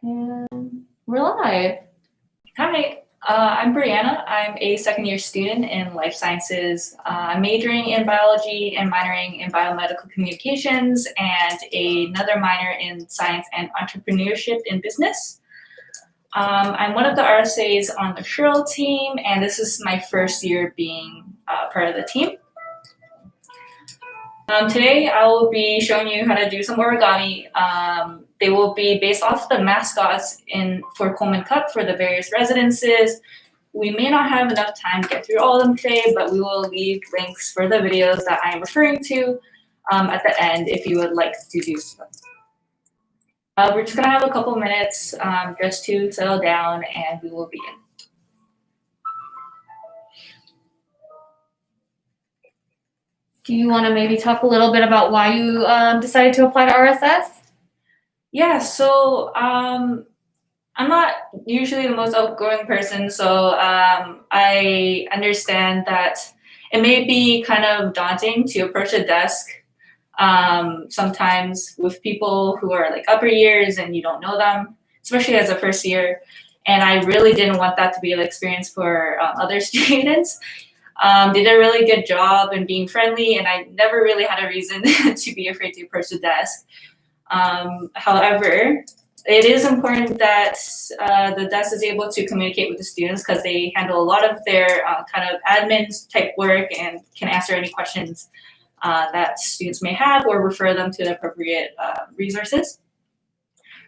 And we're live. Hi, I'm Brianna. I'm a second-year student in life sciences. I'm majoring in biology and minoring in biomedical communications and another minor in science and entrepreneurship in business. I'm one of the RSAs on the Shrill team, and this is my first year being part of the team. Today, I will be showing you how to do some origami. They will be based off the mascots for Coleman Cup for the various residences. We may not have enough time to get through all of them today, but we will leave links for the videos that I am referring to at the end if you would like to do so. We're just gonna have a couple minutes just to settle down and we will begin. Do you want to maybe talk a little bit about why you decided to apply to RSS? Yeah, so I'm not usually the most outgoing person, so I understand that it may be kind of daunting to approach a desk sometimes with people who are like upper years and you don't know them, especially as a first year. And I really didn't want that to be an experience for other students. They did a really good job in being friendly, and I never really had a reason to be afraid to approach the desk. However, it is important that the desk is able to communicate with the students because they handle a lot of their kind of admin type work and can answer any questions that students may have or refer them to the appropriate resources.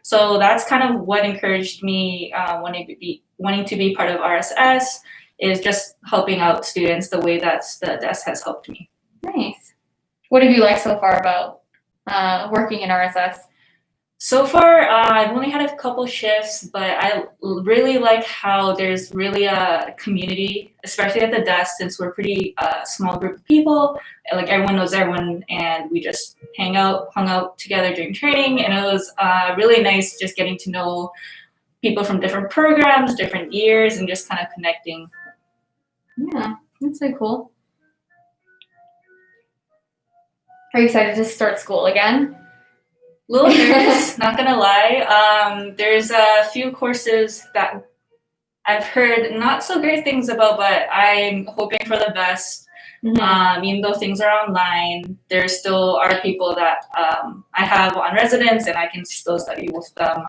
So that's kind of what encouraged me wanting to be part of RSS, is just helping out students the way that the desk has helped me. Nice. What have you liked so far about working in RSS? So far, I've only had a couple shifts, but I really like how there's really a community, especially at the desk, since we're a pretty small group of people. Like everyone knows everyone, and we just hung out together during training, and it was really nice just getting to know people from different programs, different years, and just kind of connecting. Yeah, that's really cool. Are you excited to start school again? A little nervous, not gonna lie. There's a few courses that I've heard not so great things about, but I'm hoping for the best. Mm-hmm. Even though things are online, there still are people that I have on residence, and I can still study with them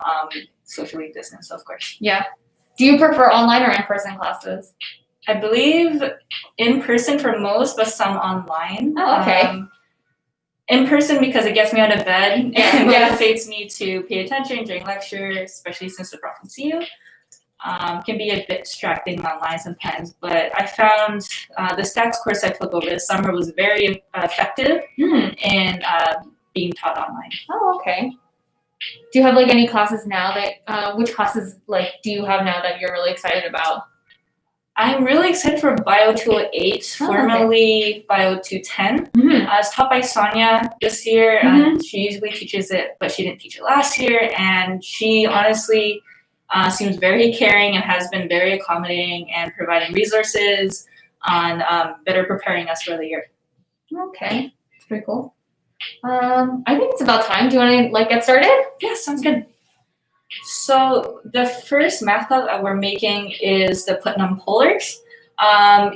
socially distanced, of course. Yeah. Do you prefer online or in-person classes? I believe in person for most, but some online. Oh, okay. In person because it gets me out of bed and motivates me to pay attention during lecture, especially since the prof can see you. Can be a bit distracting online sometimes, but I found the stats course I took over the summer was very effective in being taught online. Oh, okay. Do you have like any classes now that, which classes like do you have now that you're really excited about? I'm really excited for Bio 208, formerly Bio 210. It's taught by Sonia this year. She usually teaches it, but she didn't teach it last year. And she honestly seems very caring and has been very accommodating and providing resources on better preparing us for the year. Okay, that's pretty cool. I think it's about time. Do you want to get started? Yeah, sounds good. So the first math class that we're making is the Putnam Polars.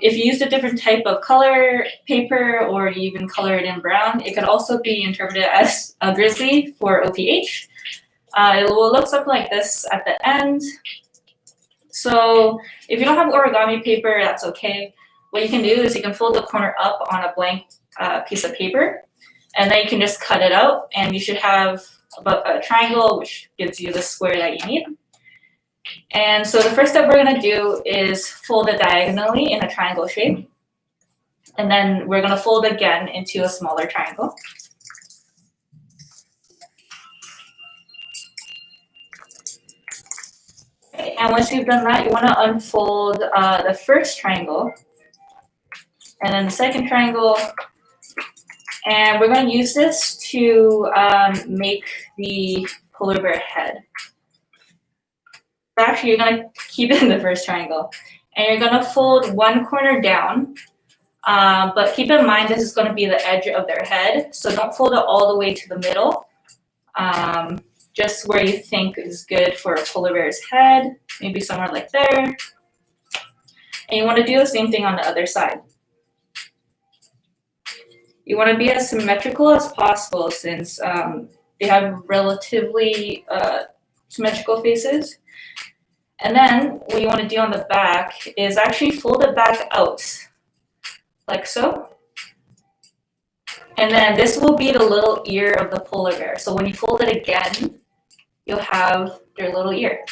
If you use a different type of color paper or you even color it in brown, it could also be interpreted as a grizzly for OPH. It will look something like this at the end. So if you don't have origami paper, that's okay. What you can do is you can fold the corner up on a blank piece of paper, and then you can just cut it out, and you should have about a triangle, which gives you the square that you need. And so the first step we're going to do is fold it diagonally in a triangle shape. And then we're going to fold again into a smaller triangle. Okay, and once you've done that, you want to unfold the first triangle, and then the second triangle. And we're going to use this to make the polar bear head. Actually, you're going to keep it in the first triangle. And you're going to fold one corner down. But keep in mind, this is going to be the edge of their head. So don't fold it all the way to the middle. just where you think is good for a polar bear's head, maybe somewhere like there. And you want to do the same thing on the other side. You want to be as symmetrical as possible since they have relatively symmetrical faces. And then what you want to do on the back is actually fold it back out, like so. And then this will be the little ear of the polar bear. So when you fold it again, you'll have their little ear.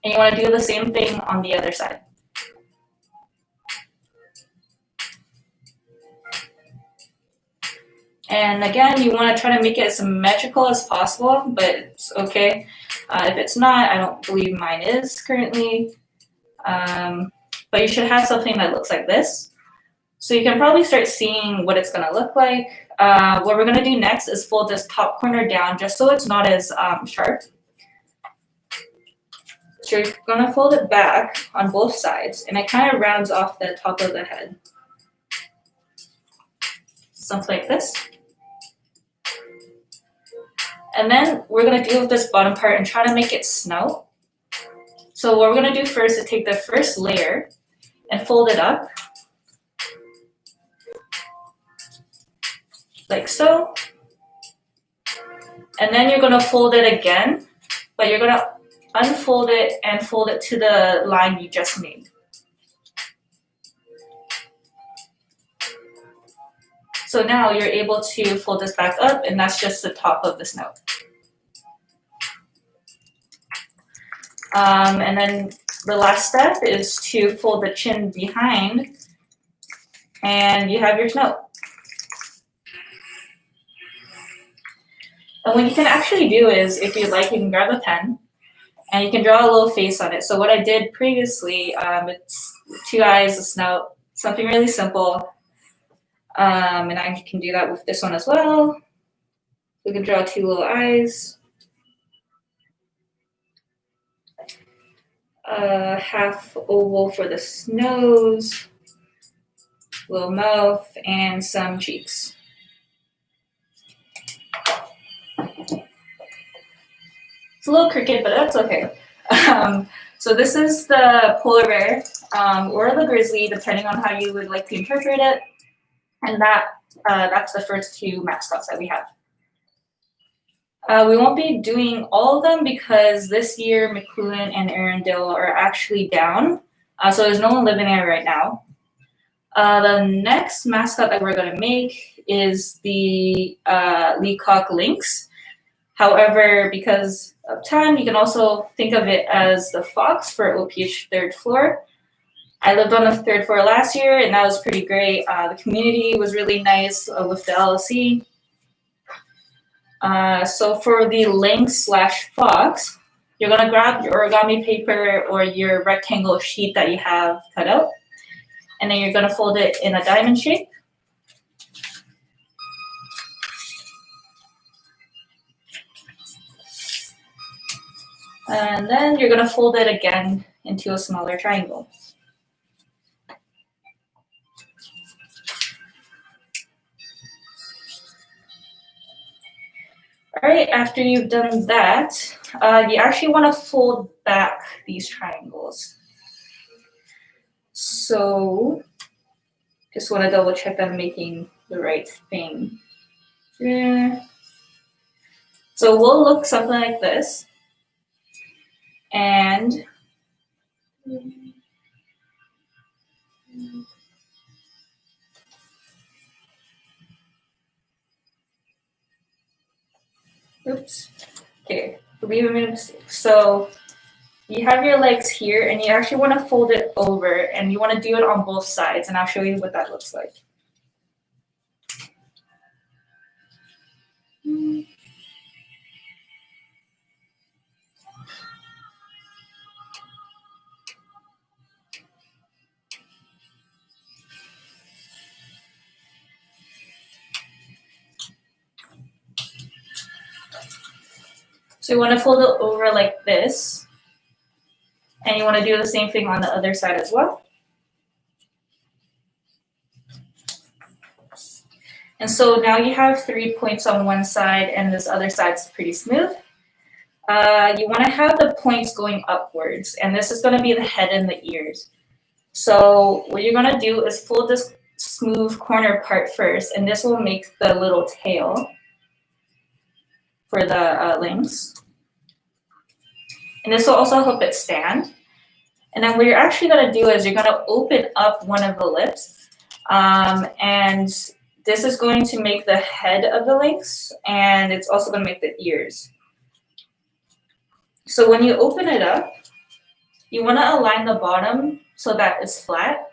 And you want to do the same thing on the other side. And again, you want to try to make it as symmetrical as possible, but it's okay. If it's not, I don't believe mine is currently. But you should have something that looks like this. So you can probably start seeing what it's going to look like. What we're going to do next is fold this top corner down just so it's not as sharp. So you're going to fold it back on both sides, and it kind of rounds off the top of the head. Something like this. And then we're going to deal with this bottom part and try to make it snout. So what we're going to do first is take the first layer and fold it up. Like so. And then you're going to fold it again, but you're going to unfold it and fold it to the line you just made. So now you're able to fold this back up, and that's just the top of the snout. And then the last step is to fold the chin behind, and you have your snout. And what you can actually do is, if you like, you can grab a pen, and you can draw a little face on it. So what I did previously, it's 2 eyes, a snout, something really simple. And I can do that with this one as well. We can draw 2 little eyes. Half oval for the nose, little mouth, and some cheeks. It's a little crooked, but that's okay. So this is the polar bear or the grizzly, depending on how you would like to interpret it. And that's the first 2 mascots that we have. We won't be doing all of them because this year McLuhan and Arundel are actually down. So there's no one living there right now. The next mascot that we're going to make is the Leacock Lynx. However, because of time, you can also think of it as the fox for OPH 3rd floor. I lived on the 3rd floor last year, and that was pretty great. The community was really nice with the LLC. So for the lynx/fox, you're going to grab your origami paper or your rectangle sheet that you have cut out, and then you're going to fold it in a diamond shape. And then you're going to fold it again into a smaller triangle. All right, after you've done that, you actually want to fold back these triangles. So just want to double check that I'm making the right thing. Yeah. So we'll look something like this. And oops. Okay, believe I made a mistake. So you have your legs here, and you actually want to fold it over, and you want to do it on both sides, and I'll show you what that looks like. So you want to fold it over like this, and you want to do the same thing on the other side as well. And so now you have 3 points on one side and this other side's pretty smooth. You want to have the points going upwards, and this is going to be the head and the ears. So what you're going to do is fold this smooth corner part first, and this will make the little tail for the lynx. And this will also help it stand. And then what you're actually going to do is you're going to open up one of the lips, and this is going to make the head of the lynx, and it's also going to make the ears. So when you open it up, you want to align the bottom so that it's flat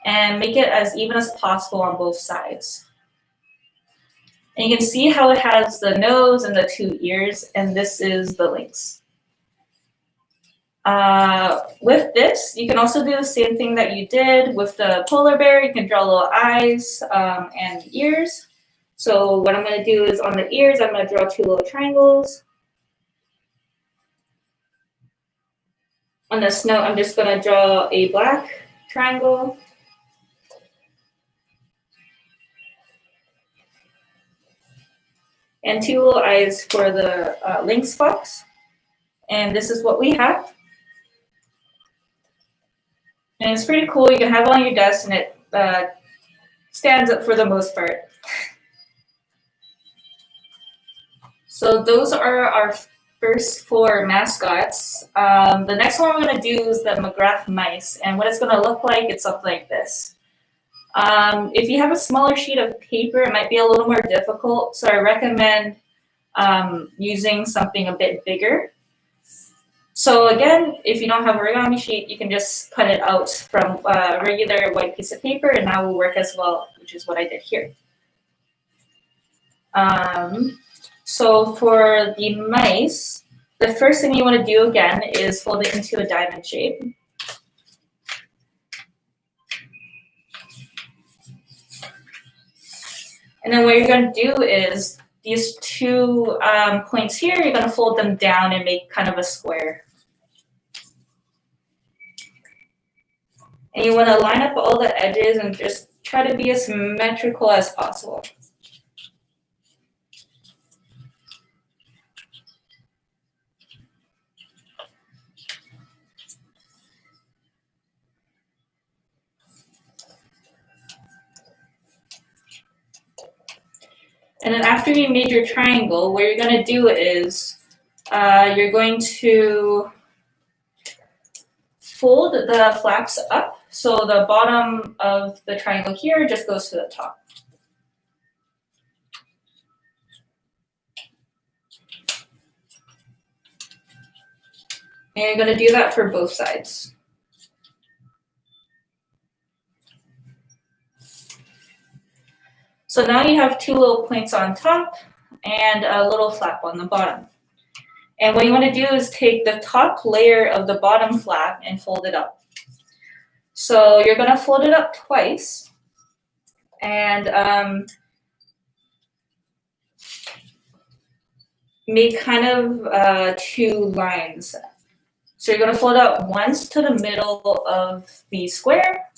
and make it as even as possible on both sides. And you can see how it has the nose and the 2 ears, and this is the lynx. With this, you can also do the same thing that you did with the polar bear. You can draw little eyes and ears. So what I'm going to do is on the ears, I'm going to draw 2 little triangles. On the snout, I'm just going to draw a black triangle. And 2 little eyes for the lynx fox. And this is what we have. And it's pretty cool. You can have it on your desk, and it stands up for the most part. So those are our first 4 mascots. The next one we're going to do is the McGrath mice. And what it's going to look like, it's something like this. If you have a smaller sheet of paper, it might be a little more difficult. So I recommend using something a bit bigger. So again, if you don't have an origami sheet, you can just cut it out from a regular white piece of paper, and that will work as well, which is what I did here. So for the mice, the first thing you want to do again is fold it into a diamond shape. And then what you're going to do is these 2 points here, you're going to fold them down and make kind of a square. And you want to line up all the edges and just try to be as symmetrical as possible. And then after you made your triangle, what you're going to do is you're going to fold the flaps up. So the bottom of the triangle here just goes to the top. And you're going to do that for both sides. So now you have 2 little points on top and a little flap on the bottom. And what you want to do is take the top layer of the bottom flap and fold it up. So you're going to fold it up twice. And make kind of 2 lines. So you're going to fold up once to the middle of the square.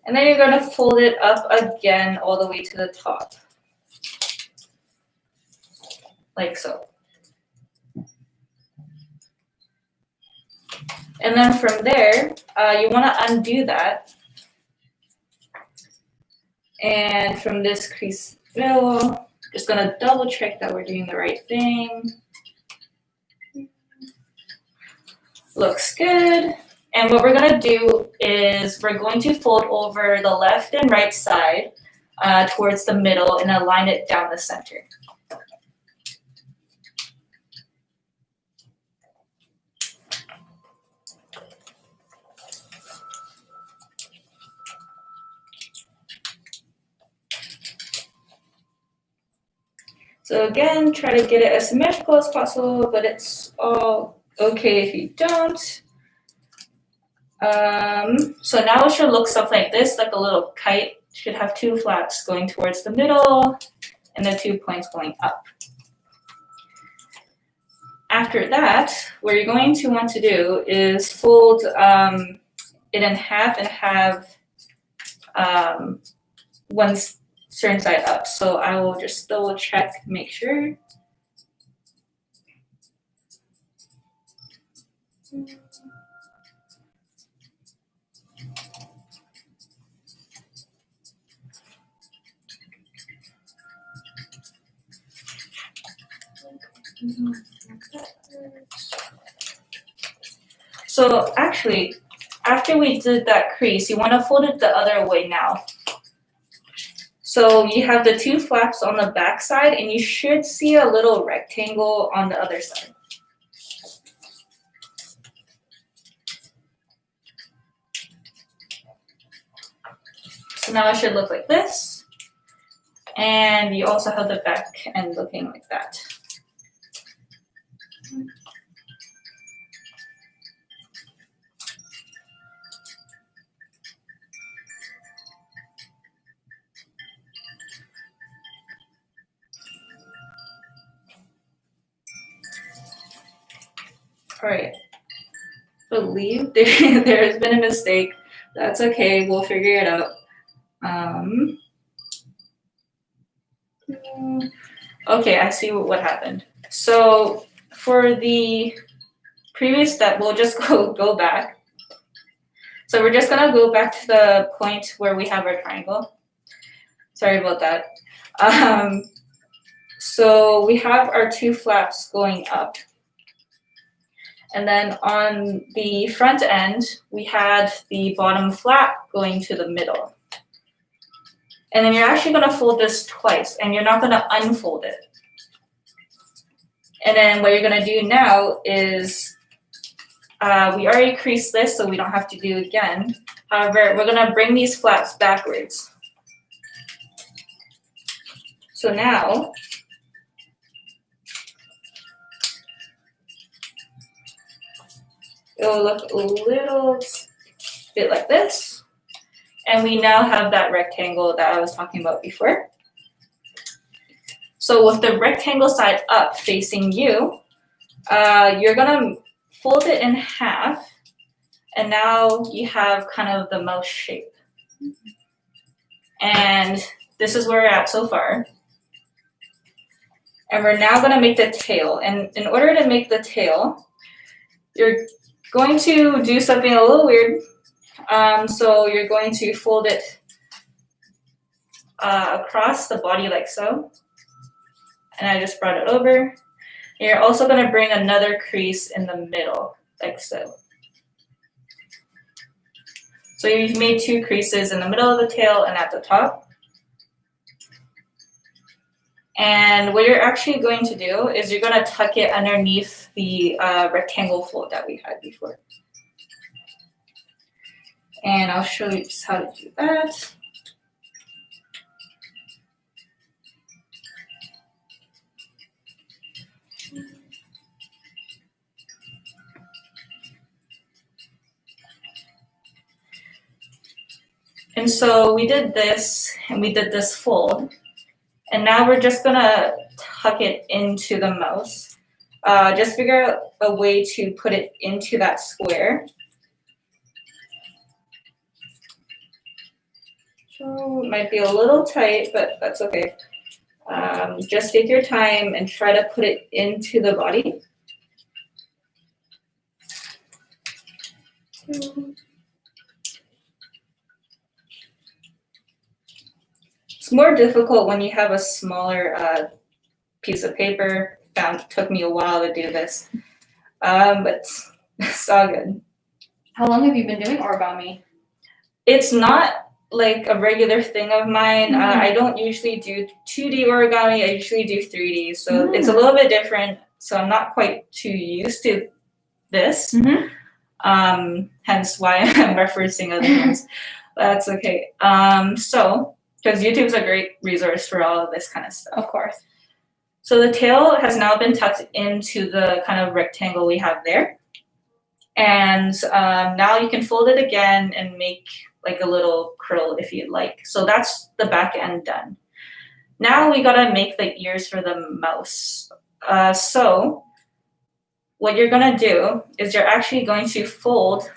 And then you're going to fold it up again all the way to the top. Like so. And then from there, you want to undo that. And from this crease middle, just going to double check that we're doing the right thing. Looks good. And what we're going to do is we're going to fold over the left and right side towards the middle and align it down the center. So again, try to get it as symmetrical as possible, but it's all okay if you don't. So now it should look something like this, like a little kite. It should have 2 flaps going towards the middle and the 2 points going up. After that, what you're going to want to do is fold it in half and have one certain side up. So I will just double check, make sure. So actually, after we did that crease, you want to fold it the other way now. So you have the two flaps on the back side, and you should see a little rectangle on the other side. So now it should look like this. And you also have the back end looking like that. All right. Believe there's been a mistake. That's okay. We'll figure it out. Okay, I see what happened. So for the previous step, we'll just go back. So we're just gonna go back to the point where we have our triangle. Sorry about that. So we have our two flaps going up. And then on the front end, we had the bottom flap going to the middle. And then you're actually gonna fold this twice, and you're not gonna unfold it. And then what you're gonna do now is, we already creased this, so we don't have to do it again. However, we're gonna bring these flaps backwards. So now, it will look a little bit like this. And we now have that rectangle that I was talking about before. So with the rectangle side up facing you, you're gonna fold it in half, and now you have kind of the mouse shape. And this is where we're at so far. And we're now gonna make the tail. And in order to make the tail, you're going to do something a little weird. So you're going to fold it across the body like so. And I just brought it over. And you're also going to bring another crease in the middle, like so. So you've made two creases in the middle of the tail and at the top. And what you're actually going to do is you're going to tuck it underneath the rectangle fold that we had before. And I'll show you just how to do that. And so we did this, and we did this fold. And now we're just gonna tuck it into the mouse. Just figure out a way to put it into that square. So it might be a little tight, but that's okay. Just take your time and try to put it into the body. It's more difficult when you have a smaller piece of paper. Took me a while to do this, but it's all good. How long have you been doing origami? It's not like a regular thing of mine. I don't usually do 2D origami. I usually do 3D, so it's a little bit different. So I'm not quite too used to this. Hence why I'm referencing other things. That's okay. So because YouTube's a great resource for all of this kind of stuff. Of course. So the tail has now been tucked into the kind of rectangle we have there. And now you can fold it again and make like a little curl if you'd like. So that's the back end done. Now we gotta make the ears for the mouse. So what you're gonna do is you're actually going to fold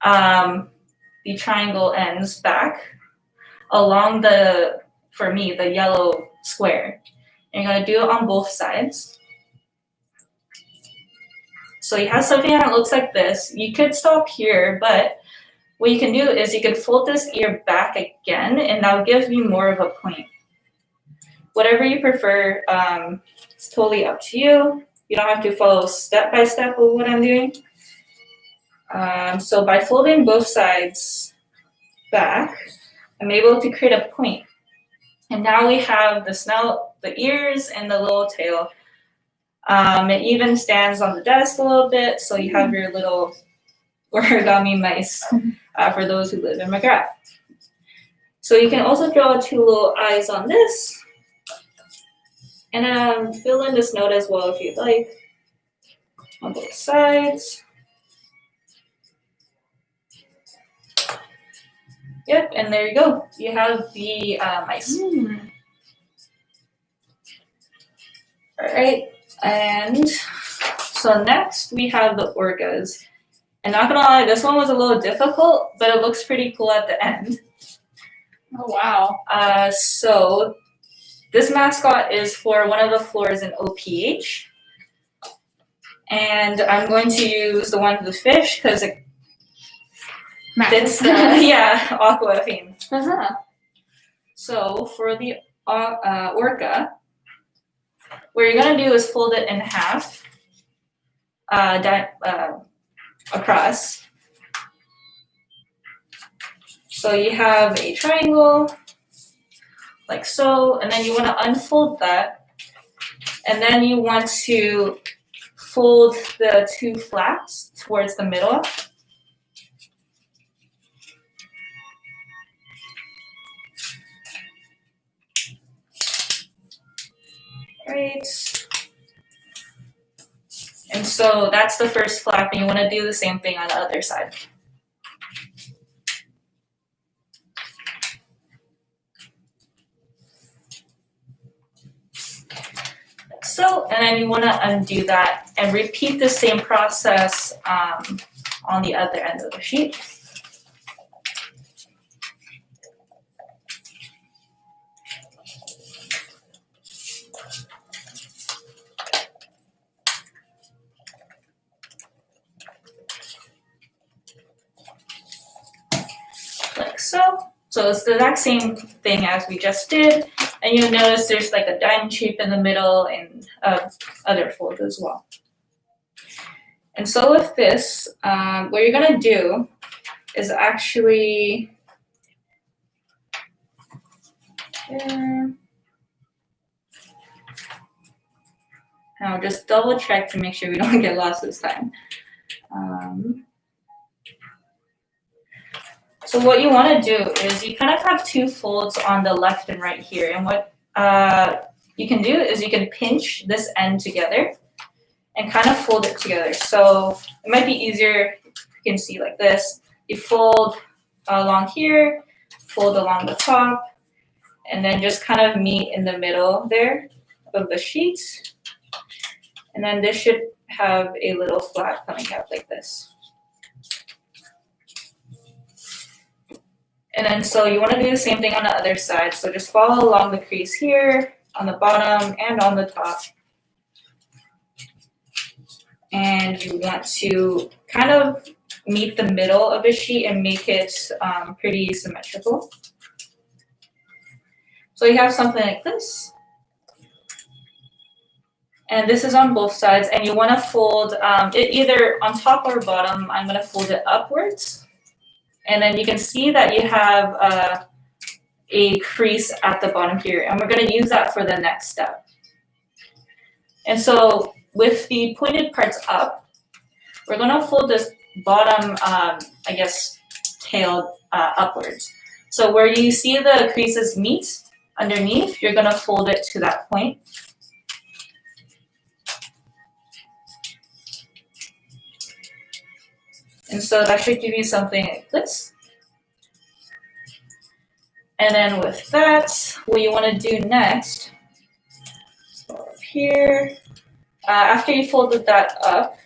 the triangle ends back along for me, the yellow square. And you're gonna do it on both sides. So you have something that looks like this. You could stop here, but what you can do is you can fold this ear back again, and that'll give you more of a point. Whatever you prefer, it's totally up to you. You don't have to follow step by step of what I'm doing. So by folding both sides back, I'm able to create a point. And now we have the snout, the ears, and the little tail. It even stands on the desk a little bit, so you have your little origami mice for those who live in McGrath. So you can also draw 2 little eyes on this, and fill in this note as well if you'd like, on both sides. Yep, and there you go. You have the mice. All right, and so next we have the orcas. And not gonna lie, this one was a little difficult, but it looks pretty cool at the end. Oh, wow. So this mascot is for one of the floors in OPH. And I'm going to use the one with the fish because it fits the aqua theme. So for the orca, what you're gonna do is fold it in half, across. So you have a triangle, like so, and then you want to unfold that, and then you want to fold the 2 flaps towards the middle. Right. And so that's the first flap, and you want to do the same thing on the other side. So, and then you want to undo that and repeat the same process on the other end of the sheet. Like so. So it's the exact same thing as we just did. And you'll notice there's like a diamond shape in the middle and other folds as well. And so with this, what you're gonna do is actually, I'll just double check to make sure we don't get lost this time. So what you want to do is you kind of have 2 folds on the left and right here. And what you can do is you can pinch this end together and kind of fold it together. So it might be easier, you can see like this. You fold along here, fold along the top, and then just kind of meet in the middle there of the sheet. And then this should have a little flap coming out like this. And then so you want to do the same thing on the other side. So just follow along the crease here, on the bottom and on the top. And you want to kind of meet the middle of the sheet and make it pretty symmetrical. So you have something like this. And this is on both sides, and you want to fold it either on top or bottom. I'm going to fold it upwards. And then you can see that you have a crease at the bottom here, and we're going to use that for the next step. And so with the pointed parts up, we're going to fold this bottom, tail upwards. So where you see the creases meet underneath, you're going to fold it to that point. And so that should give you something like this. And then with that, what you want to do next, so up here, after you folded that up,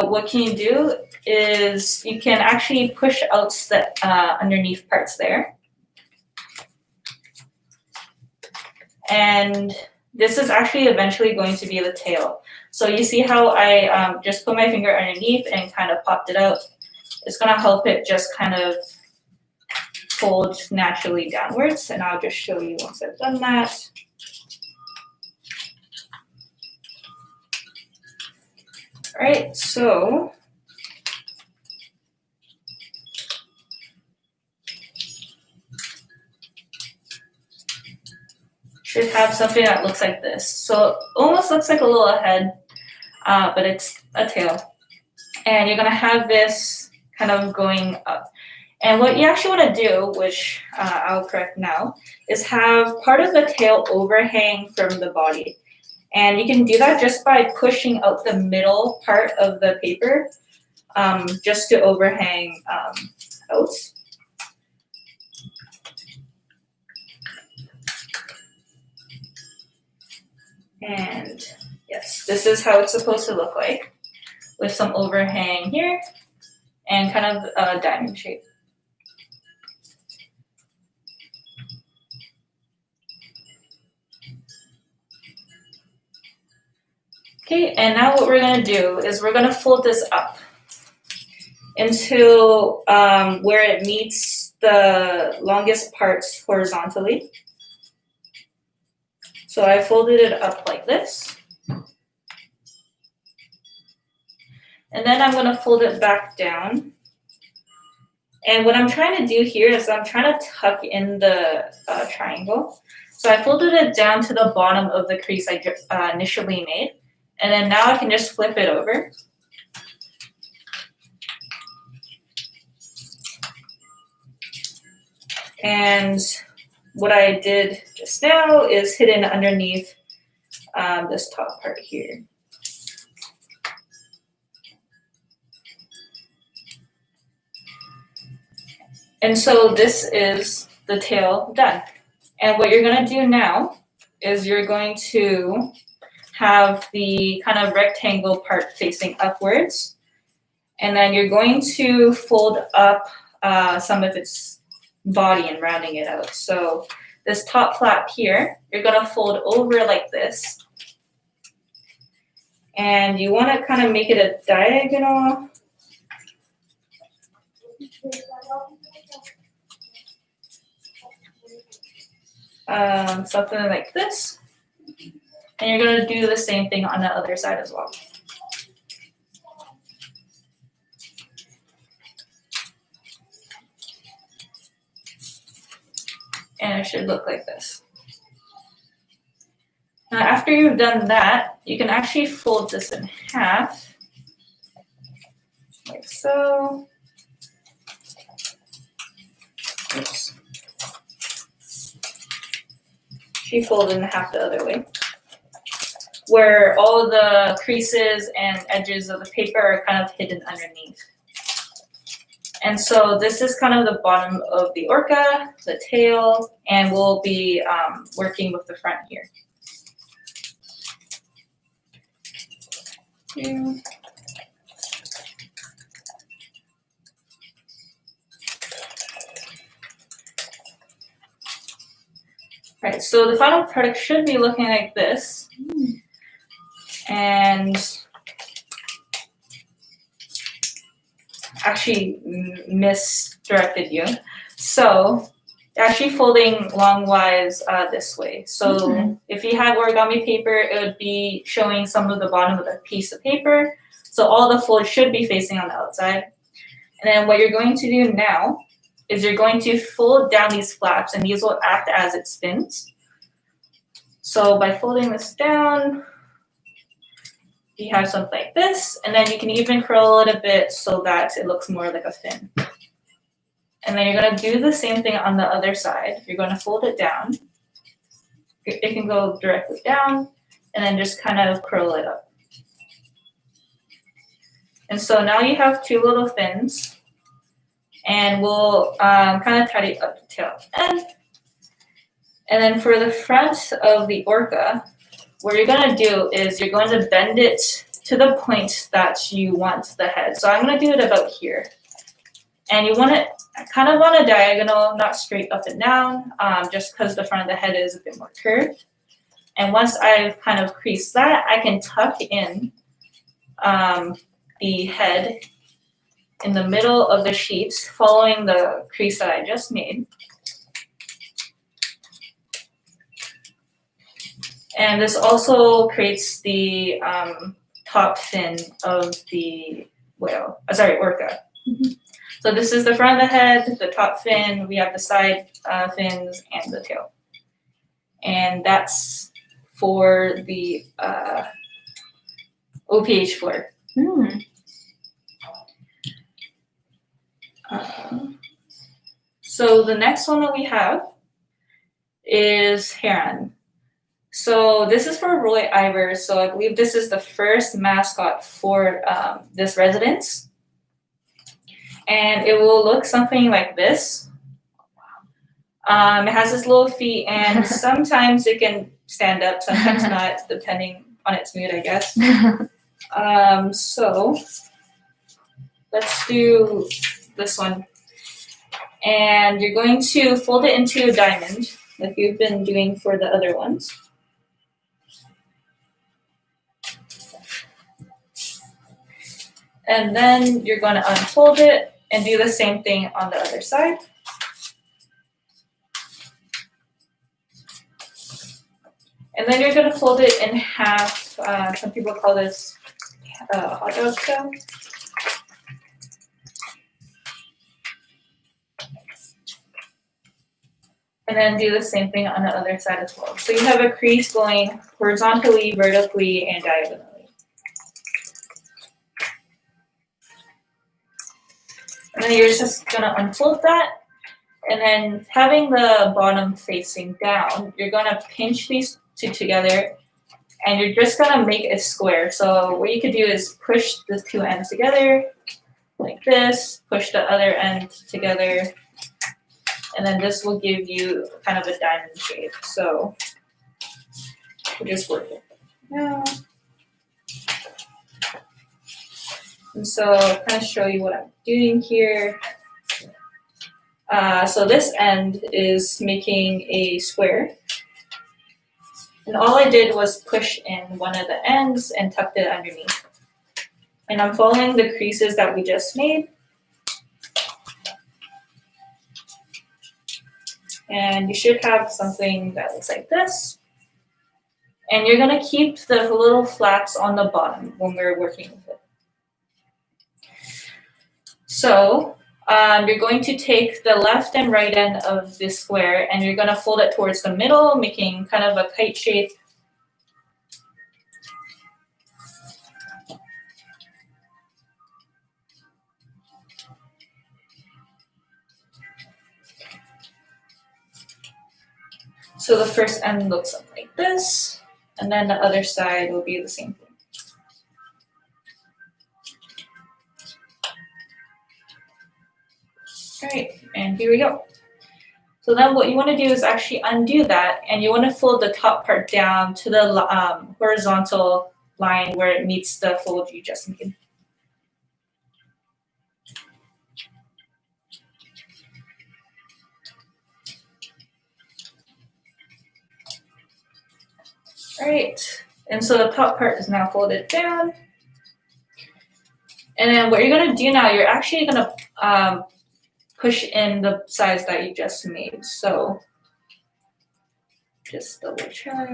what can you do is you can actually push out the underneath parts there. And this is actually eventually going to be the tail. So you see how I just put my finger underneath and kind of popped it out? It's gonna help it just kind of fold naturally downwards. And I'll just show you once I've done that. All right, so should have something that looks like this. So it almost looks like a little head, but it's a tail. And you're gonna have this kind of going up. And what you actually wanna do, which I'll correct now, is have part of the tail overhang from the body. And you can do that just by pushing out the middle part of the paper, just to overhang out. And yes, this is how it's supposed to look like, with some overhang here and kind of a diamond shape. Okay, and now what we're gonna do is we're gonna fold this up until where it meets the longest parts horizontally. So I folded it up like this. And then I'm gonna fold it back down. And what I'm trying to do here is I'm trying to tuck in the triangle. So I folded it down to the bottom of the crease I initially made. And then now I can just flip it over. And what I did just now is hidden underneath this top part here. And so this is the tail done. And what you're gonna do now is you're going to have the kind of rectangle part facing upwards. And then you're going to fold up some of its body and rounding it out. So this top flap here, you're gonna fold over like this. And you wanna kind of make it a diagonal. Something like this. And you're gonna do the same thing on the other side as well. And it should look like this. Now, after you've done that, you can actually fold this in half, like so. Oops. She folded in half the other way, where all the creases and edges of the paper are kind of hidden underneath. And so this is kind of the bottom of the orca, the tail, and we'll be working with the front here. Right, so the final product should be looking like this. And actually misdirected you. So actually folding longwise this way. So if you had origami paper, it would be showing some of the bottom of the piece of paper. So all the fold should be facing on the outside. And then what you're going to do now is you're going to fold down these flaps, and these will act as it spins. So by folding this down, you have something like this, and then you can even curl it a bit so that it looks more like a fin. And then you're gonna do the same thing on the other side. You're gonna fold it down. It can go directly down, and then just kind of curl it up. And so now you have two little fins, and we'll kind of tidy up the tail end. And then for the front of the orca, what you're gonna do is you're going to bend it to the point that you want the head. So I'm gonna do it about here. And you want it kind of on a diagonal, not straight up and down, just because the front of the head is a bit more curved. And once I've kind of creased that, I can tuck in the head in the middle of the sheet, following the crease that I just made. And this also creates the top fin of the whale, orca. Mm-hmm. So this is the front of the head, the top fin, we have the side fins, and the tail. And that's for the OPH floor. Mm. So the next one that we have is heron. So this is for Roy Ivor. So I believe this is the first mascot for this residence. And it will look something like this. It has its little feet, and sometimes it can stand up, sometimes not, depending on its mood, I guess. So let's do this one. And you're going to fold it into a diamond, like you've been doing for the other ones. And then you're going to unfold it and do the same thing on the other side. And then you're going to fold it in half. Some people call this hot dog shell. And then do the same thing on the other side as well. So you have a crease going horizontally, vertically, and diagonally. And then you're just gonna unfold that. And then having the bottom facing down, you're gonna pinch these two together, and you're just gonna make a square. So what you could do is push the two ends together, like this, push the other end together, and then this will give you kind of a diamond shape. So we'll just work it now. And so I'll kind of show you what I'm doing here. So this end is making a square. And all I did was push in one of the ends and tucked it underneath. And I'm following the creases that we just made. And you should have something that looks like this. And you're gonna keep the little flaps on the bottom when we're working with it. So you're going to take the left and right end of this square, and you're gonna fold it towards the middle, making kind of a kite shape. So the first end looks something like this, and then the other side will be the same thing. All right, and here we go. So then what you want to do is actually undo that, and you want to fold the top part down to the horizontal line where it meets the fold you just made. All right, and so the top part is now folded down. And then what you're gonna do now, you're actually gonna push in the size that you just made. So just double check.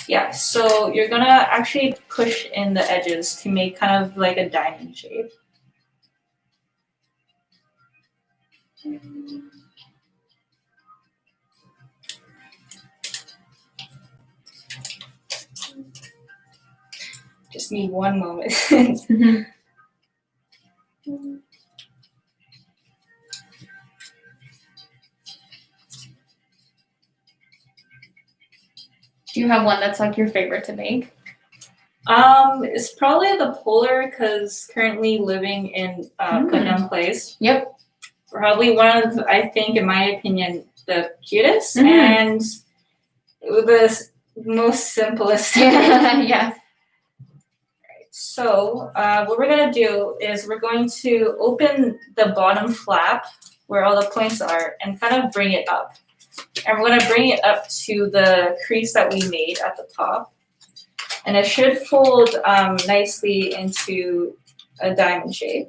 Yeah, so you're gonna actually push in the edges to make kind of like a diamond shape. Just need one moment. Mm-hmm. Do you have one that's like your favorite to make? It's probably the polar because currently living in Putnam Place. Yep. Probably one of, I think, in my opinion, the cutest Mhm. and the most simplest. Yeah. So what we're gonna do is we're going to open the bottom flap where all the points are and kind of bring it up. And we're gonna bring it up to the crease that we made at the top. And it should fold nicely into a diamond shape.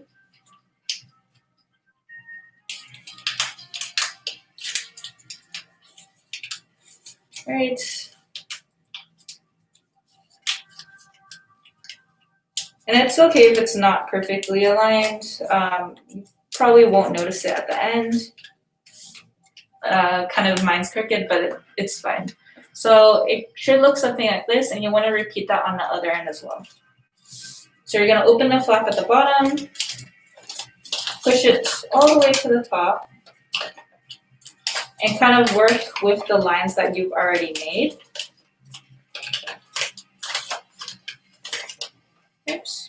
All right. And it's okay if it's not perfectly aligned. You probably won't notice it at the end. Kind of mine's crooked, but it's fine. So it should look something like this, and you want to repeat that on the other end as well. So you're gonna open the flap at the bottom, push it all the way to the top, and kind of work with the lines that you've already made. Oops.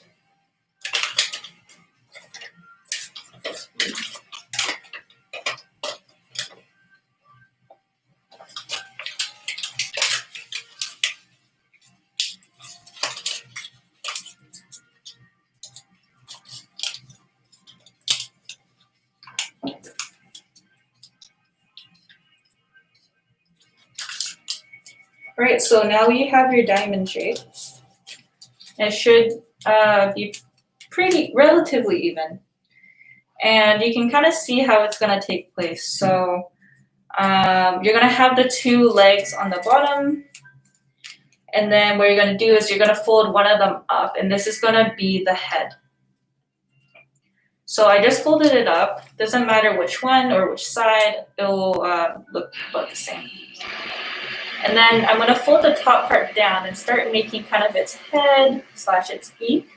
All right, so now you have your diamond shape. It should be relatively even. And you can kind of see how it's gonna take place. So you're gonna have the two legs on the bottom, and then what you're gonna do is you're gonna fold one of them up, and this is gonna be the head. So I just folded it up. Doesn't matter which one or which side, it will look about the same. And then I'm gonna fold the top part down and start making kind of its head / its beak.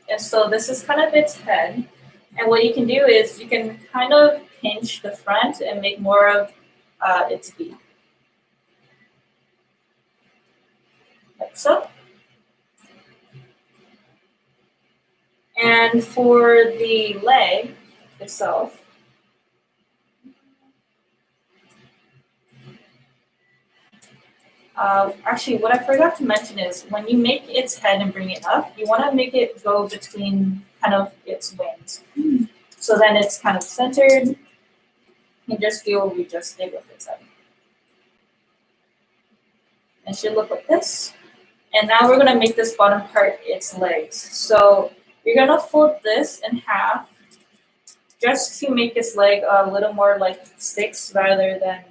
And so this is kind of its head. And what you can do is you can kind of pinch the front and make more of its beak. Like so. And for the leg itself, actually, what I forgot to mention is when you make its head and bring it up, you want to make it go between kind of its wings. So then it's kind of centered. You just do what we just did with its head. It should look like this. And now we're gonna make this bottom part its legs. So you're gonna fold this in half just to make its leg a little more like sticks rather than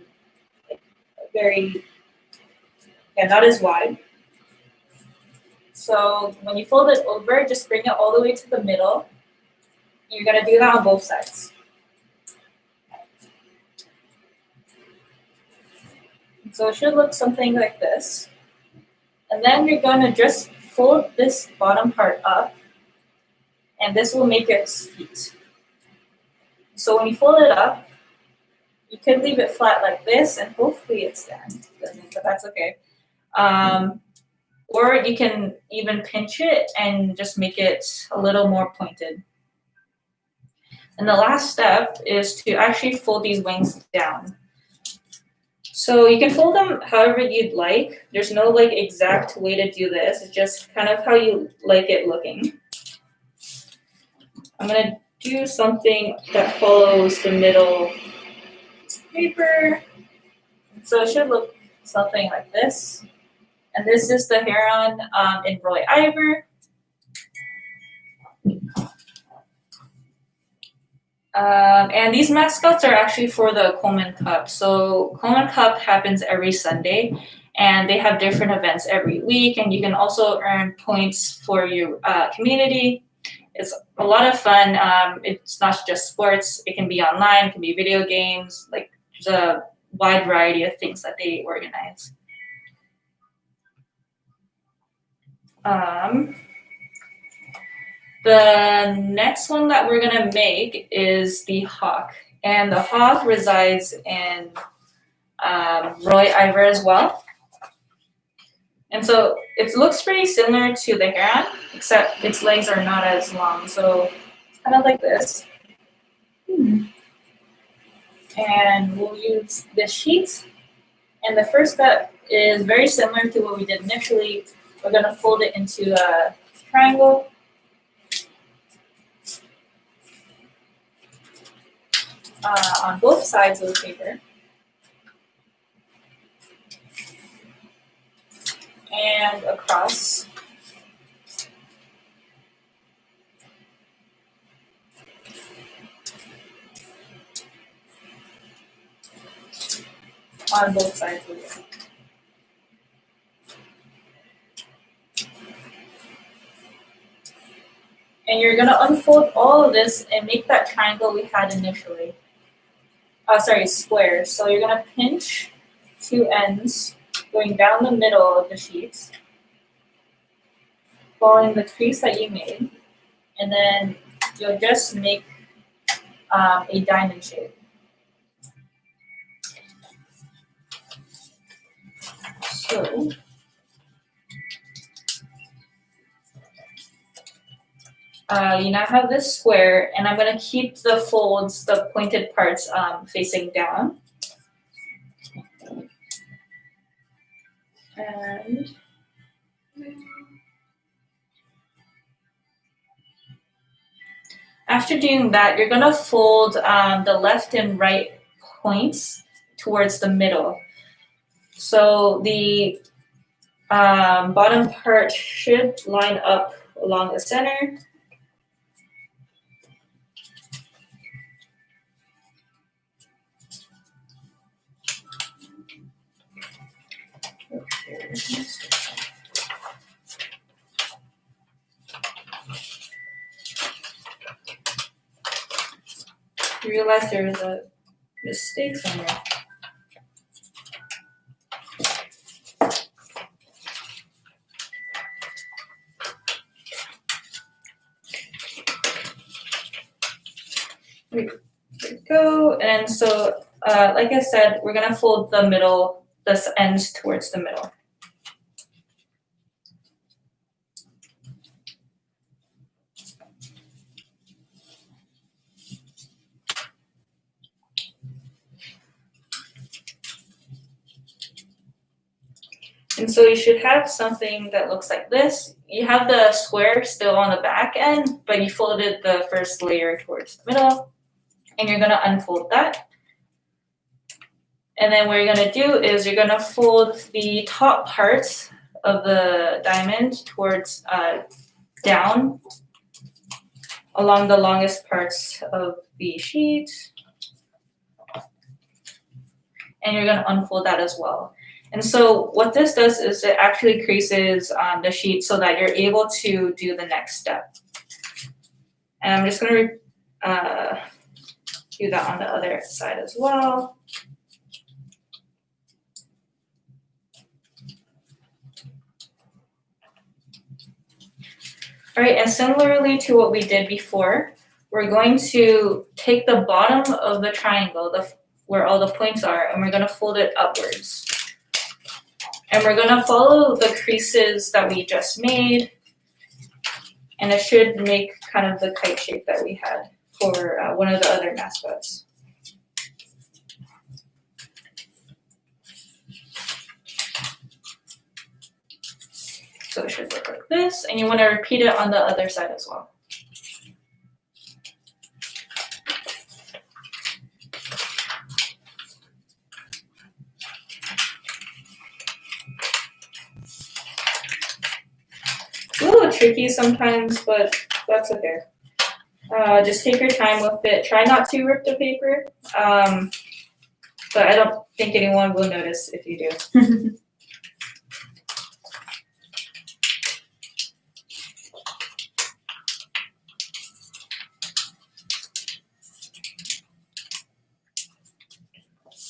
very, not as wide. So when you fold it over, just bring it all the way to the middle. You're gonna do that on both sides. So it should look something like this. And then you're gonna just fold this bottom part up, and this will make its feet. So when you fold it up, you can leave it flat like this, and hopefully it's down, but that's okay. Or you can even pinch it and just make it a little more pointed. And the last step is to actually fold these wings down. So you can fold them however you'd like. There's no like exact way to do this. It's just kind of how you like it looking. I'm gonna do something that follows the middle paper. So it should look something like this. And this is the heron in Roy Ivor. And these mascots are actually for the Coleman Cup. So Coleman Cup happens every Sunday, and they have different events every week. And you can also earn points for your community. It's a lot of fun. It's not just sports. It can be online. It can be video games. Like there's a wide variety of things that they organize. The next one that we're gonna make is the hawk, and the hawk resides in Roy Iver as well. And so it looks pretty similar to the heron, except its legs are not as long. So it's kind of like this. And we'll use the sheet. And the first step is very similar to what we did initially. We're going to fold it into a triangle. On both sides of the paper. And across. On both sides of it. And you're going to unfold all of this and make that triangle we had initially. Square. So you're going to pinch two ends going down the middle of the sheet, following the crease that you made, and then you'll just make a diamond shape. So you now have this square, and I'm going to keep the folds, the pointed parts, facing down. And after doing that, you're going to fold the left and right points towards the middle. So the bottom part should line up along the center. I realized there was a mistake somewhere. There we go. And so, like I said, we're gonna fold the middle, the ends towards the middle. And so you should have something that looks like this. You have the square still on the back end, but you folded the first layer towards the middle. And you're gonna unfold that. And then what you're gonna do is you're gonna fold the top part of the diamond towards down along the longest parts of the sheet. And you're gonna unfold that as well. And so what this does is it actually creases the sheet so that you're able to do the next step. And I'm just gonna do that on the other side as well. All right, and similarly to what we did before, we're going to take the bottom of the triangle, where all the points are, and we're gonna fold it upwards. And we're gonna follow the creases that we just made, and it should make kind of the kite shape that we had for one of the other mascots. So it should look like this, and you wanna repeat it on the other side as well. It's a little tricky sometimes, but that's okay. Just take your time with it. Try not to rip the paper, but I don't think anyone will notice if you do.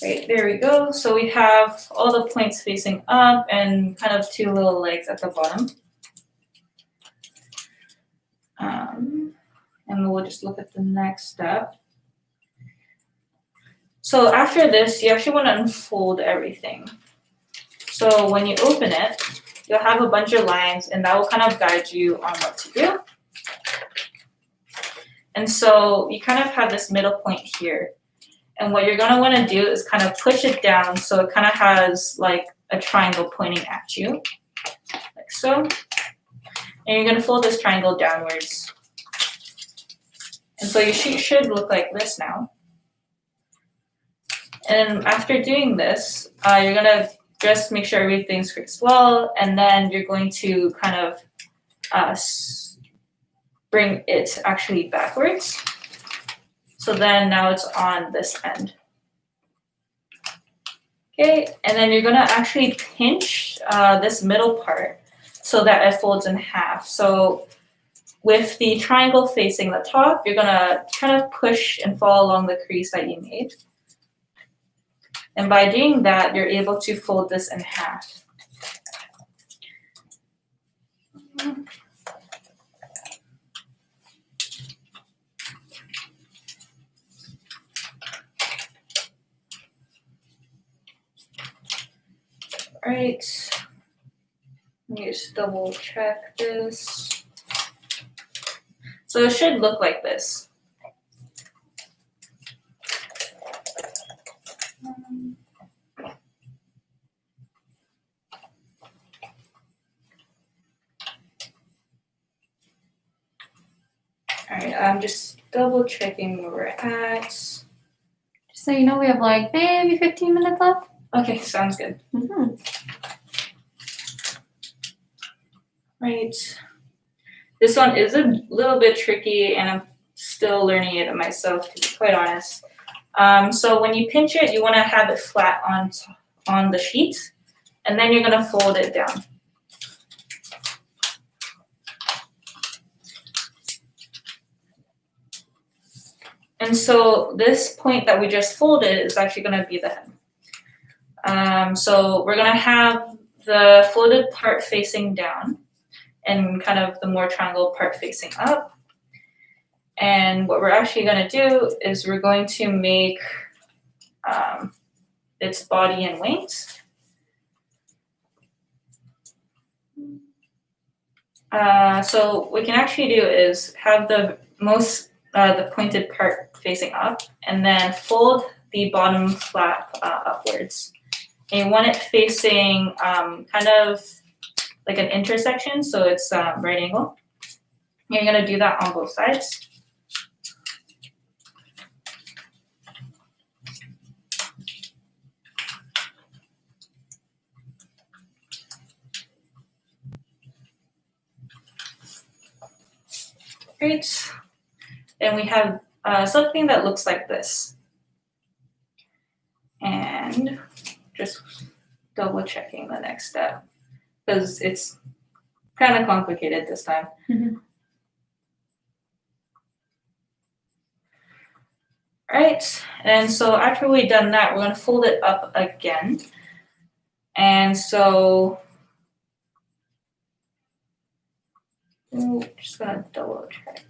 Right, there we go. So we have all the points facing up and kind of two little legs at the bottom. And we'll just look at the next step. So after this, you actually want to unfold everything. So when you open it, you'll have a bunch of lines, and that will kind of guide you on what to do. And so you kind of have this middle point here. And what you're going to want to do is kind of push it down so it kind of has like a triangle pointing at you, like so. And you're going to fold this triangle downwards. And so your sheet should look like this now. And after doing this, you're going to just make sure everything fits well, and then you're going to kind of bring it actually backwards. So then now it's on this end. Okay, and then you're gonna actually pinch this middle part so that it folds in half. So with the triangle facing the top, you're gonna kind of push and follow along the crease that you made. And by doing that, you're able to fold this in half. All right, let me just double check this. So it should look like this. All right, I'm just double checking where we're at. Just so you know, we have like maybe 15 minutes left. Okay, sounds good. Mm-hmm. Right. This one is a little bit tricky, and I'm still learning it myself, to be quite honest. So when you pinch it, you want to have it flat on the sheet, and then you're going to fold it down. And so this point that we just folded is actually going to be the head. So we're going to have the folded part facing down and kind of the more triangle part facing up. And what we're actually going to do is we're going to make its body and wings. So what we can actually do is have the pointed part facing up, and then fold the bottom flap upwards. And you want it facing kind of like an intersection, so it's right angle. And you're going to do that on both sides. Great. And we have something that looks like this. And just double checking the next step, because it's kind of complicated this time. Mm-hmm. All right, and so after we've done that, we're going to fold it up again. And so, just going to double check.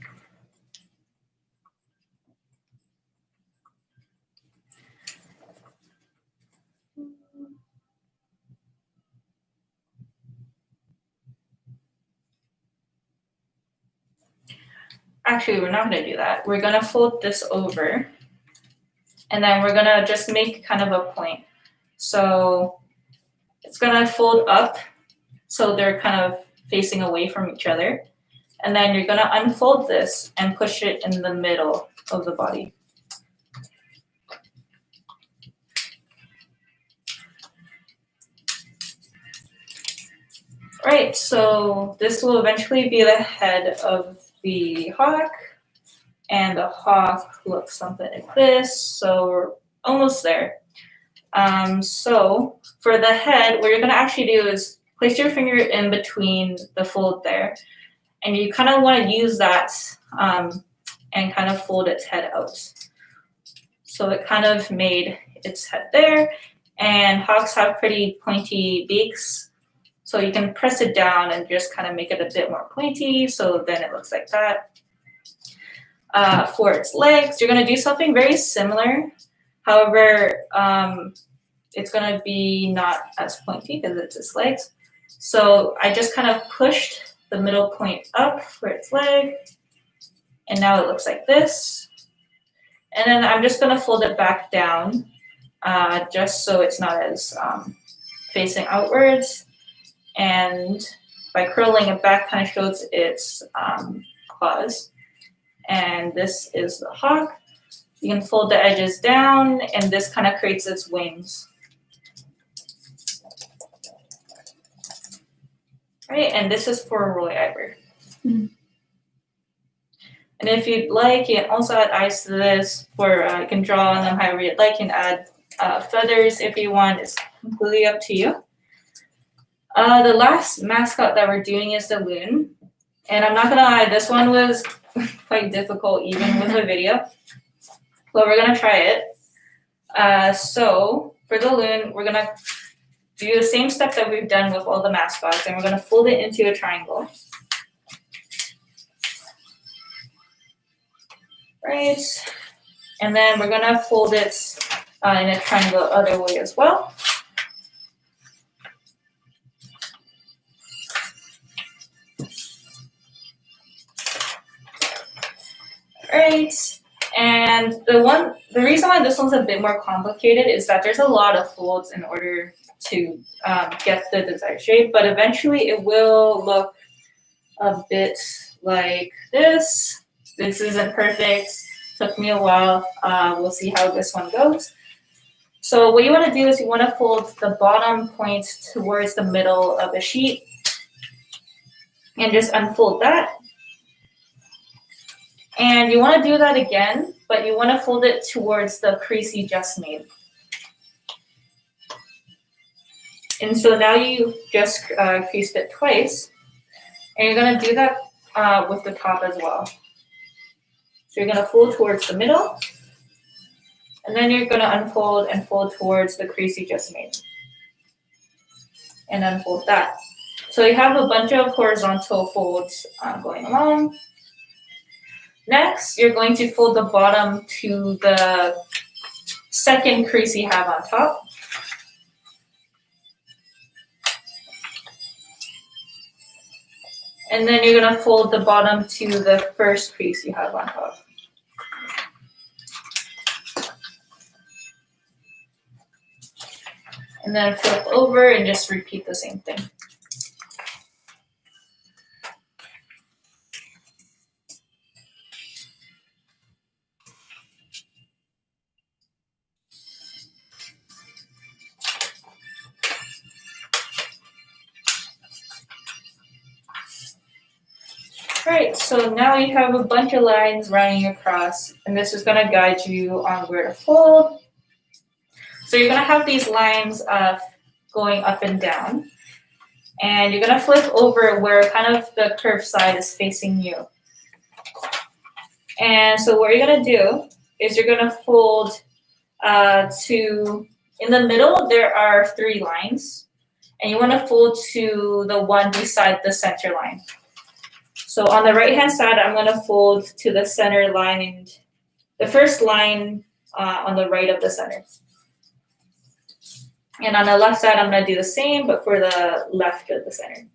Actually, we're not going to do that. We're going to fold this over, and then we're going to just make kind of a point. So it's going to fold up, so they're kind of facing away from each other. And then you're going to unfold this and push it in the middle of the body. Right, so this will eventually be the head of the hawk, and the hawk looks something like this. So we're almost there. So for the head, what you're going to actually do is place your finger in between the fold there, and you kind of want to use that and kind of fold its head out. So it kind of made its head there, and hawks have pretty pointy beaks. So you can press it down and just kind of make it a bit more pointy, so then it looks like that. For its legs, you're going to do something very similar. However, it's gonna be not as pointy because it's its legs. So I just kind of pushed the middle point up for its leg, and now it looks like this. And then I'm just gonna fold it back down, just so it's not as facing outwards. And by curling it back, kind of shows its claws. And this is the hawk. You can fold the edges down, and this kind of creates its wings. Right, and this is for a Roy Iver. Mm. And if you'd like, you can also add eyes to this, or you can draw on them however you'd like. You can add feathers if you want. It's completely up to you. The last mascot that we're doing is the loon. And I'm not gonna lie, this one was quite difficult even with the video. But we're gonna try it. So for the loon, we're gonna do the same step that we've done with all the mascots, and we're gonna fold it into a triangle. Right, and then we're gonna fold it in a triangle the other way as well. Right, and the reason why this one's a bit more complicated is that there's a lot of folds in order to get the desired shape, but eventually it will look a bit like this. This isn't perfect. Took me a while. We'll see how this one goes. So what you want to do is you want to fold the bottom point towards the middle of the sheet and just unfold that. And you want to do that again, but you want to fold it towards the crease you just made. And so now you just creased it twice, and you're going to do that with the top as well. So you're going to fold towards the middle, and then you're going to unfold and fold towards the crease you just made. And unfold that. So you have a bunch of horizontal folds going along. Next, you're going to fold the bottom to the second crease you have on top. And then you're going to fold the bottom to the first crease you have on top. And then flip over and just repeat the same thing. Right, so now you have a bunch of lines running across, and this is going to guide you on where to fold. So you're going to have these lines going up and down, and you're going to flip over where kind of the curved side is facing you. And so what you're going to do is you're going to fold in the middle, there are 3 lines, and you want to fold to the one beside the center line. So on the right-hand side, I'm going to fold to the center line, and the first line on the right of the center. And on the left side, I'm going to do the same, but for the left of the center.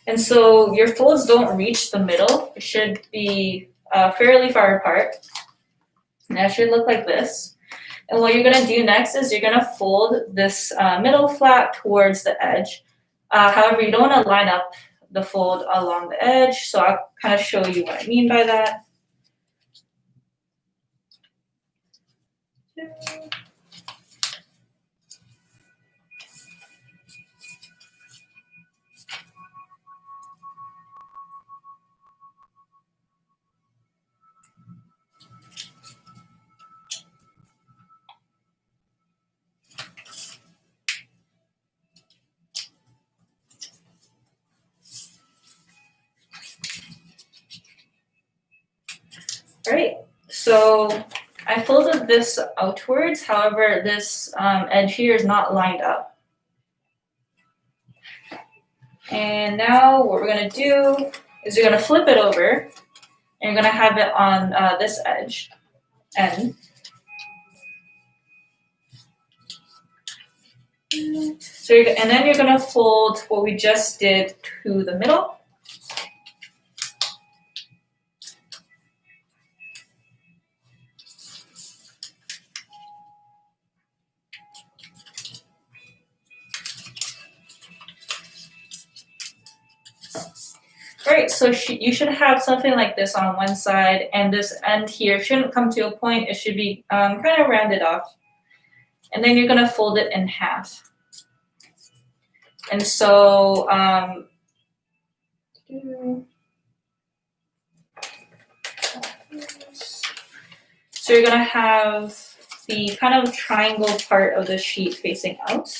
And so your folds don't reach the middle. It should be fairly far apart. And that should look like this. And what you're going to do next is you're going to fold this middle flap towards the edge. However, you don't want to line up the fold along the edge, so I'll kind of show you what I mean by that. Right, so I folded this outwards, however, this edge here is not lined up. And now what we're going to do is you're going to flip it over, and you're going to have it on this edge. end. So and then you're gonna fold what we just did to the middle. Alright, so you should have something like this on one side, and this end here shouldn't come to a point, it should be kind of rounded off. And then you're gonna fold it in half. And so you're gonna have the kind of triangle part of the sheet facing out.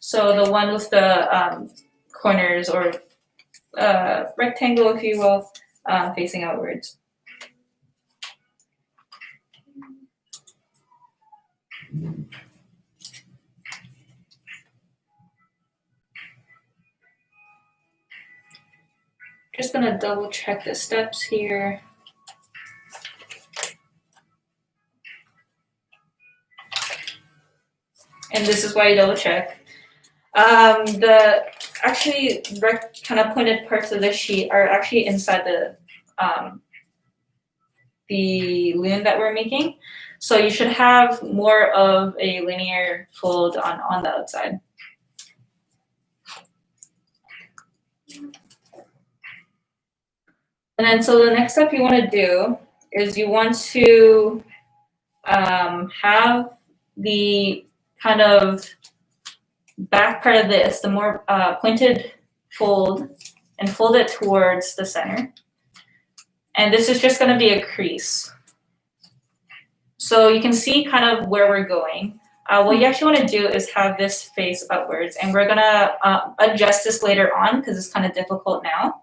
So the one with the corners or rectangle, if you will, facing outwards. Just gonna double check the steps here. And this is why you double check. The actually kind of pointed parts of the sheet are actually inside the loom that we're making. So you should have more of a linear fold on the outside. And then so the next step you want to do is you want to have the kind of back part of this, the more pointed fold, and fold it towards the center. And this is just going to be a crease. So you can see kind of where we're going. What you actually want to do is have this face upwards, and we're going to adjust this later on because it's kind of difficult now.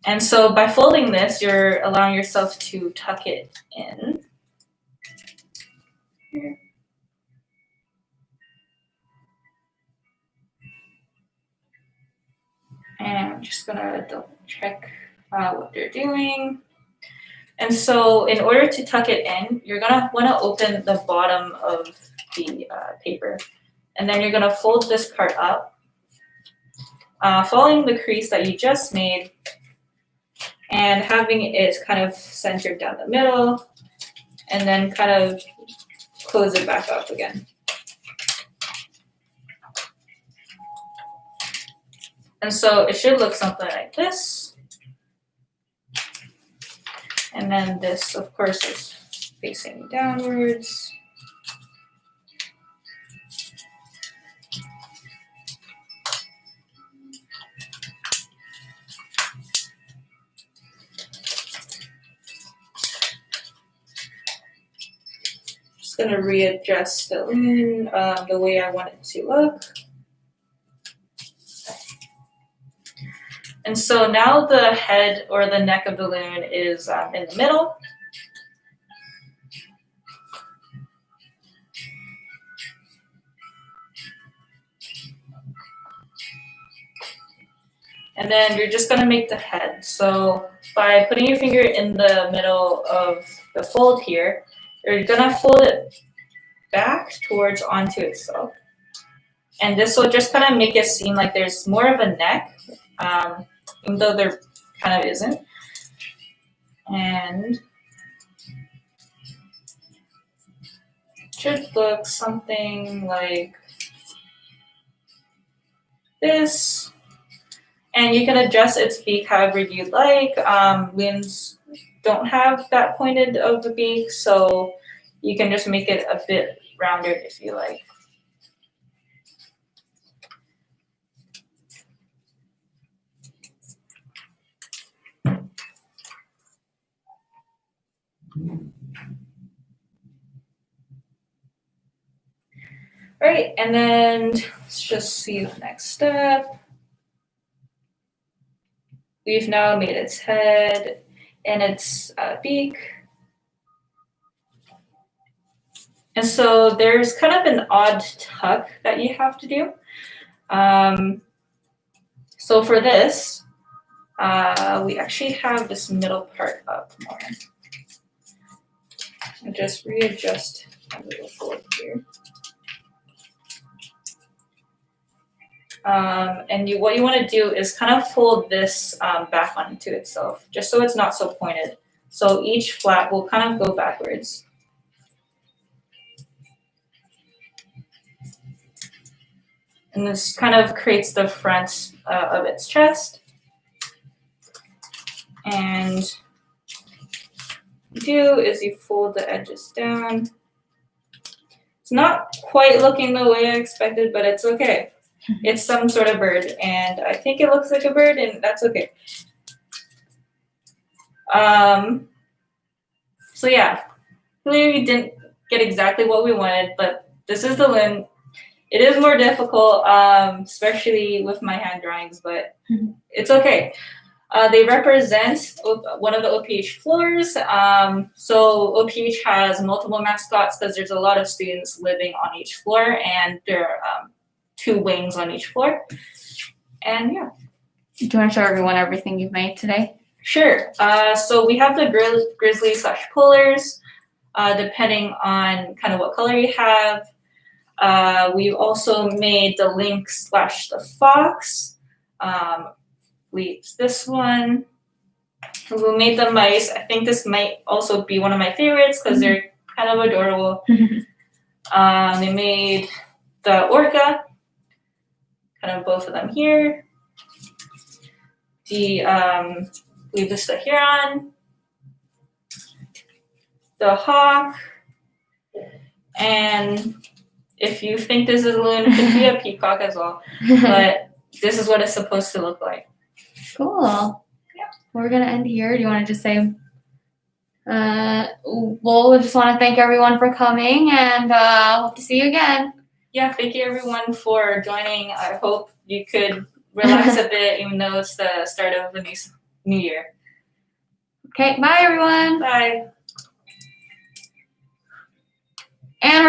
And so by folding this, you're allowing yourself to tuck it in. Here. And I'm just gonna double check what they're doing. And so in order to tuck it in, you're gonna wanna open the bottom of the paper. And then you're gonna fold this part up, following the crease that you just made, and having it kind of centered down the middle, and then kind of close it back up again. And so it should look something like this. And then this, of course, is facing downwards. Just gonna readjust the loom the way I want it to look. And so now the head or the neck of the loon is in the middle. And then you're just gonna make the head. So by putting your finger in the middle of the fold here, you're gonna fold it back towards onto itself. And this will just kind of make it seem like there's more of a neck, even though there kind of isn't. And it should look something like this. And you can adjust its beak however you'd like. Loons don't have that pointed of the beak, so you can just make it a bit rounded if you like. Right, and then let's just see the next step. We've now made its head and its beak. And so there's kind of an odd tuck that you have to do. So for this, We actually have this middle part up more. And just readjust a little fold here. And what you want to do is kind of fold this back onto itself, just so it's not so pointed. So each flap will kind of go backwards. And this kind of creates the front of its chest. And what you do is you fold the edges down. It's not quite looking the way I expected, but it's okay. It's some sort of bird, and I think it looks like a bird, and that's okay. So yeah, clearly we didn't get exactly what we wanted, but this is the loon. It is more difficult, especially with my hand drawings, but it's okay. They represent one of the OPH floors. So OPH has multiple mascots because there's a lot of students living on each floor, and there are 2 wings on each floor. And yeah. Do you want to show everyone everything you've made today? Sure. So we have the grizzly / polars, depending on kind of what color you have. We've also made the lynx / the fox. This one. We made the mice. I think this might also be one of my favorites because they're kind of adorable. They made the orca, kind of both of them here. We have the heron, the hawk, and if you think this is a loon, it could be a peacock as well. But this is what it's supposed to look like. Cool. Yeah. We're gonna end here. Do you want to just say? Well, we just want to thank everyone for coming, and hope to see you again. Yeah, thank you everyone for joining. I hope you could relax a bit, even though it's the start of the new year. Okay, bye everyone. Bye. And we're done.